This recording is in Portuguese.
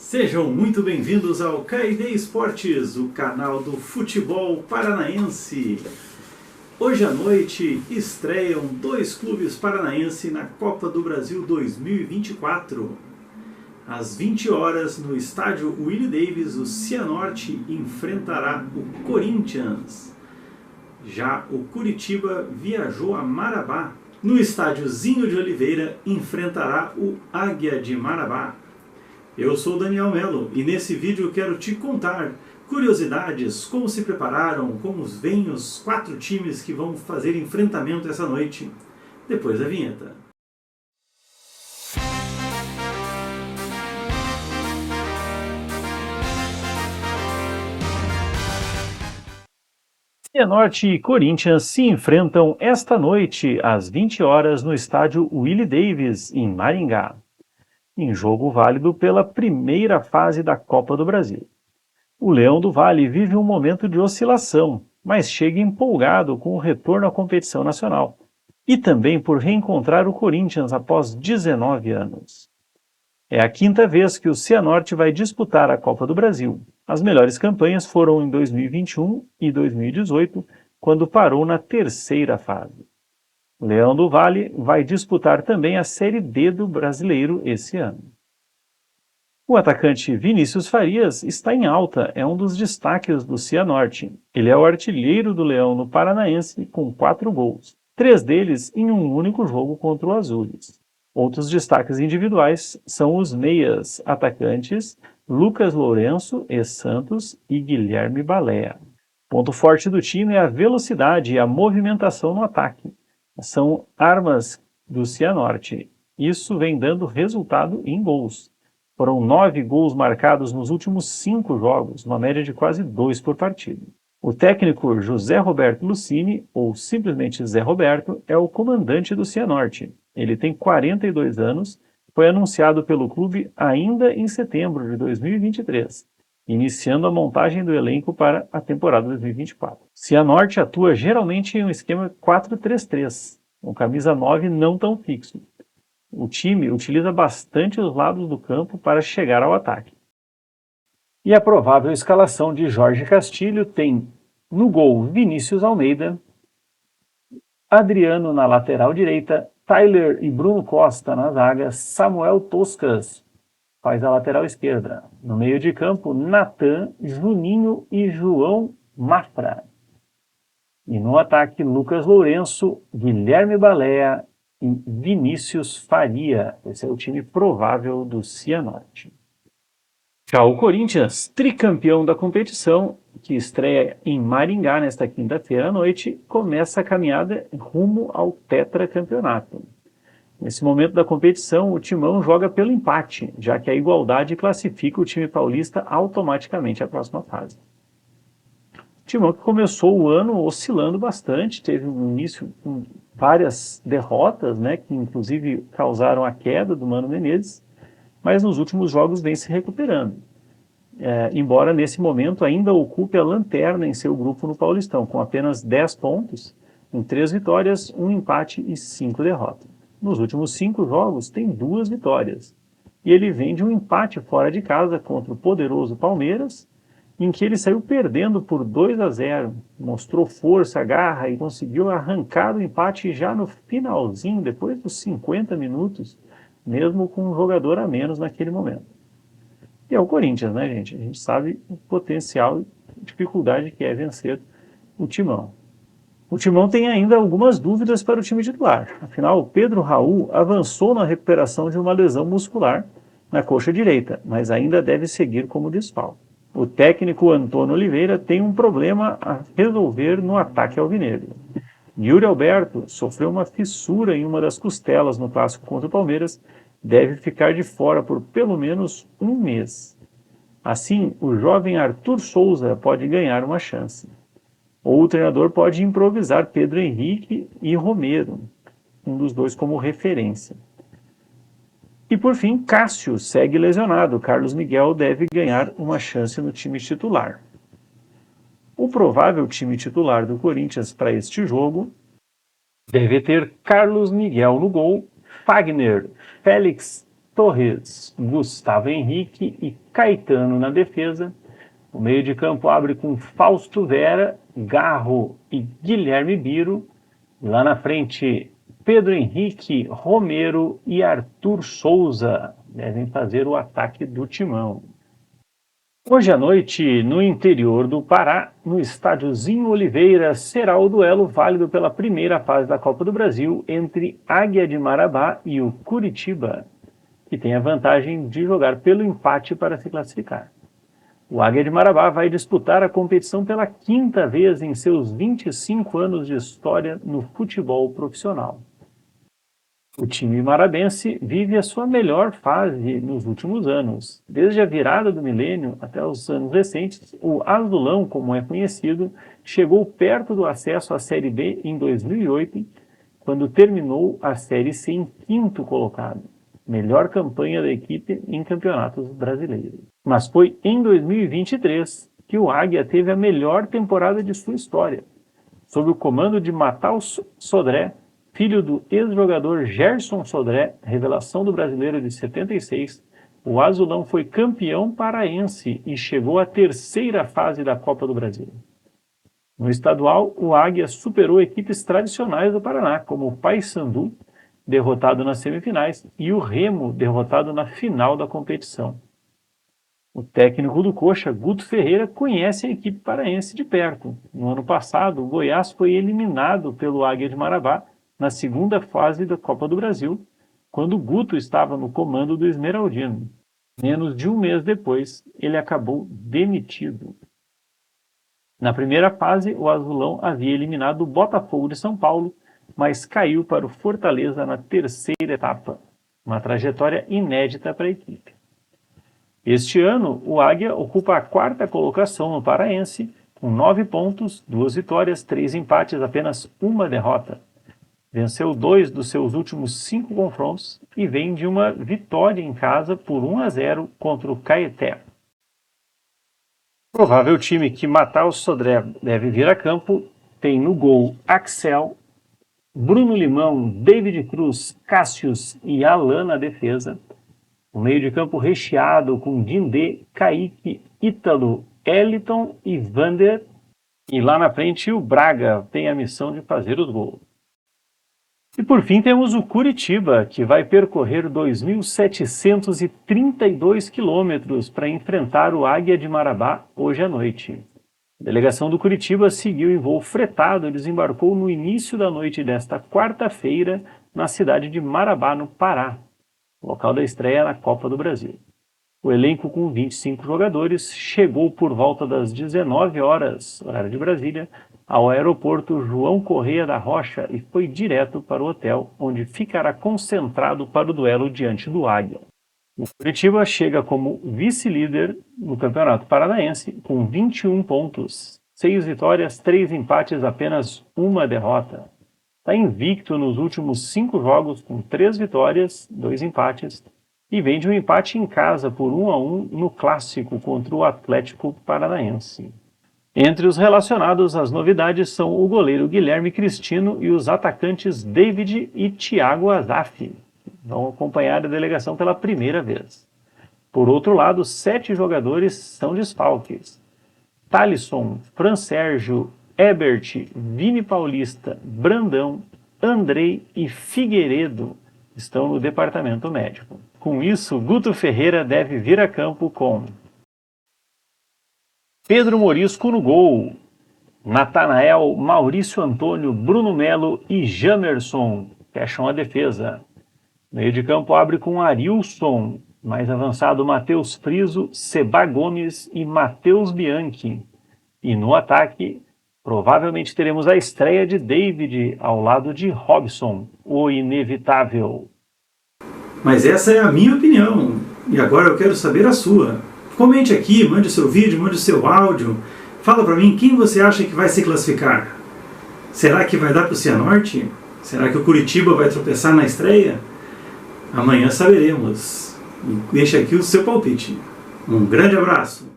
Sejam muito bem-vindos ao KD Esportes, o canal do futebol paranaense. Hoje à noite estreiam dois clubes paranaenses na Copa do Brasil 2024. Às 20 horas, no estádio Willie Davis, o Cianorte enfrentará o Corinthians. Já o Curitiba viajou a Marabá. No estádio Zinho de Oliveira, enfrentará o Águia de Marabá. Eu sou o Daniel Melo e nesse vídeo eu quero te contar curiosidades, como se prepararam, como vêm os 4 times que vão fazer enfrentamento essa noite, depois da vinheta. Cianorte e Corinthians se enfrentam esta noite às 20 horas no estádio Willie Davis, em Maringá, em jogo válido pela primeira fase da Copa do Brasil. O Leão do Vale vive um momento de oscilação, mas chega empolgado com o retorno à competição nacional e também por reencontrar o Corinthians após 19 anos. É a 5ª vez que o Cianorte vai disputar a Copa do Brasil. As melhores campanhas foram em 2021 e 2018, quando parou na 3ª fase. O Leão do Vale vai disputar também a Série D do Brasileiro esse ano. O atacante Vinícius Farias está em alta, é um dos destaques do Cianorte. Ele é o artilheiro do Leão no Paranaense com 4 gols, 3 deles em um único jogo contra o Azules. Outros destaques individuais são os meias atacantes Lucas Lourenço, ex-Santos, e Guilherme Balea. Ponto forte do time é a velocidade e a movimentação no ataque. São armas do Cianorte. Isso vem dando resultado em gols. Foram 9 gols marcados nos últimos 5 jogos, uma média de quase 2 por partida. O técnico José Roberto Lucchini, ou simplesmente Zé Roberto, é o comandante do Cianorte. Ele tem 42 anos, foi anunciado pelo clube ainda em setembro de 2023, iniciando a montagem do elenco para a temporada 2024. Cianorte atua geralmente em um esquema 4-3-3, com camisa 9 não tão fixo. O time utiliza bastante os lados do campo para chegar ao ataque. E a provável escalação de Jorge Castilho tem no gol Vinícius Almeida, Adriano na lateral direita, Tyler e Bruno Costa na zaga, Samuel Toscas faz a lateral esquerda. No meio de campo, Natan, Juninho e João Mafra. E no ataque, Lucas Lourenço, Guilherme Balea e Vinícius Faria. Esse é o time provável do Cianorte. Já o Corinthians, tricampeão da competição, que estreia em Maringá nesta quinta-feira à noite, começa a caminhada rumo ao tetracampeonato. Nesse momento da competição, o Timão joga pelo empate, já que a igualdade classifica o time paulista automaticamente à próxima fase. O Timão que começou o ano oscilando bastante, teve um início com várias derrotas, que inclusive causaram a queda do Mano Menezes, mas nos últimos jogos vem se recuperando. Embora nesse momento ainda ocupe a lanterna em seu grupo no Paulistão, com apenas 10 pontos, em 3 vitórias, 1 empate e 5 derrotas. Nos últimos 5 jogos tem 2 vitórias, e ele vem de um empate fora de casa contra o poderoso Palmeiras, em que ele saiu perdendo por 2-0, mostrou força, garra e conseguiu arrancar o empate já no finalzinho, depois dos 50 minutos, mesmo com um jogador a menos naquele momento. E é o Corinthians, gente? A gente sabe o potencial e dificuldade que é vencer o Timão. O Timão tem ainda algumas dúvidas para o time titular. Afinal, o Pedro Raul avançou na recuperação de uma lesão muscular na coxa direita, mas ainda deve seguir como desfalque. O técnico Antônio Oliveira tem um problema a resolver no ataque alvinegro. Yuri Alberto sofreu uma fissura em uma das costelas no clássico contra o Palmeiras, deve ficar de fora por pelo menos 1 mês. Assim, o jovem Arthur Souza pode ganhar uma chance. Ou o treinador pode improvisar Pedro Henrique e Romero, um dos dois como referência. E por fim, Cássio segue lesionado. Carlos Miguel deve ganhar uma chance no time titular. O provável time titular do Corinthians para este jogo deve ter Carlos Miguel no gol, Fagner, Félix, Torres, Gustavo Henrique e Caetano na defesa. O meio de campo abre com Fausto Vera, Garro e Guilherme Biro. Lá na frente, Pedro Henrique, Romero e Arthur Souza devem fazer o ataque do timão. Hoje à noite, no interior do Pará, no estádiozinho Oliveira, será o duelo válido pela primeira fase da Copa do Brasil entre Águia de Marabá e o Curitiba, que tem a vantagem de jogar pelo empate para se classificar. O Águia de Marabá vai disputar a competição pela quinta vez em seus 25 anos de história no futebol profissional. O time marabense vive a sua melhor fase nos últimos anos. Desde a virada do milênio até os anos recentes, o Azulão, como é conhecido, chegou perto do acesso à Série B em 2008, quando terminou a Série C em quinto colocado. Melhor campanha da equipe em campeonatos brasileiros. Mas foi em 2023 que o Águia teve a melhor temporada de sua história. Sob o comando de Matheus Sodré, filho do ex-jogador Gerson Sodré, revelação do brasileiro de 76, o Azulão foi campeão paraense e chegou à terceira fase da Copa do Brasil. No estadual, o Águia superou equipes tradicionais do Paraná, como o Paysandu, derrotado nas semifinais, e o Remo, derrotado na final da competição. O técnico do Coxa, Guto Ferreira, conhece a equipe paraense de perto. No ano passado, o Goiás foi eliminado pelo Águia de Marabá na segunda fase da Copa do Brasil, quando o Guto estava no comando do Esmeraldino. Menos de um mês depois, ele acabou demitido. Na primeira fase, o Azulão havia eliminado o Botafogo de São Paulo, mas caiu para o Fortaleza na terceira etapa, uma trajetória inédita para a equipe. Este ano, o Águia ocupa a quarta colocação no Paraense, com 9 pontos, 2 vitórias, 3 empates, apenas uma derrota. Venceu 2 dos seus últimos 5 confrontos e vem de uma vitória em casa por 1-0 contra o Caeté. Provável time que Matheus Sodré deve vir a campo tem no gol Axel, Bruno Limão, David Cruz, Cássius e Alan na defesa. O meio de campo recheado com Dindê, Kaique, Ítalo, Eliton e Vander. E lá na frente o Braga tem a missão de fazer os gols. E por fim temos o Curitiba, que vai percorrer 2.732 quilômetros para enfrentar o Águia de Marabá hoje à noite. A delegação do Curitiba seguiu em voo fretado e desembarcou no início da noite desta quarta-feira na cidade de Marabá, no Pará, local da estreia na Copa do Brasil. O elenco com 25 jogadores chegou por volta das 19 horas, horário de Brasília, ao aeroporto João Correia da Rocha e foi direto para o hotel, onde ficará concentrado para o duelo diante do Águia. O Curitiba chega como vice-líder no Campeonato Paranaense com 21 pontos, 6 vitórias, 3 empates, apenas uma derrota. Está invicto nos últimos 5 jogos com 3 vitórias, 2 empates, e vem de um empate em casa por 1-1 no Clássico contra o Atlético Paranaense. Entre os relacionados, as novidades são o goleiro Guilherme Cristino e os atacantes David e Thiago Azaf. Vão acompanhar a delegação pela primeira vez. Por outro lado, 7 jogadores são desfalques. Thalisson, Fran Sérgio, Ebert, Vini Paulista, Brandão, Andrei e Figueiredo estão no departamento médico. Com isso, Guto Ferreira deve vir a campo com Pedro Morisco no gol, Natanael, Maurício Antônio, Bruno Melo e Jamerson fecham a defesa. Meio de campo abre com Arilson, mais avançado Matheus Friso, Seba Gomes e Matheus Bianchi. E no ataque, provavelmente teremos a estreia de David ao lado de Robson, o inevitável. Mas essa é a minha opinião, e agora eu quero saber a sua. Comente aqui, mande o seu vídeo, mande o seu áudio. Fala pra mim quem você acha que vai se classificar. Será que vai dar pro Cianorte? Será que o Curitiba vai tropeçar na estreia? Amanhã saberemos. E deixa aqui o seu palpite. Um grande abraço.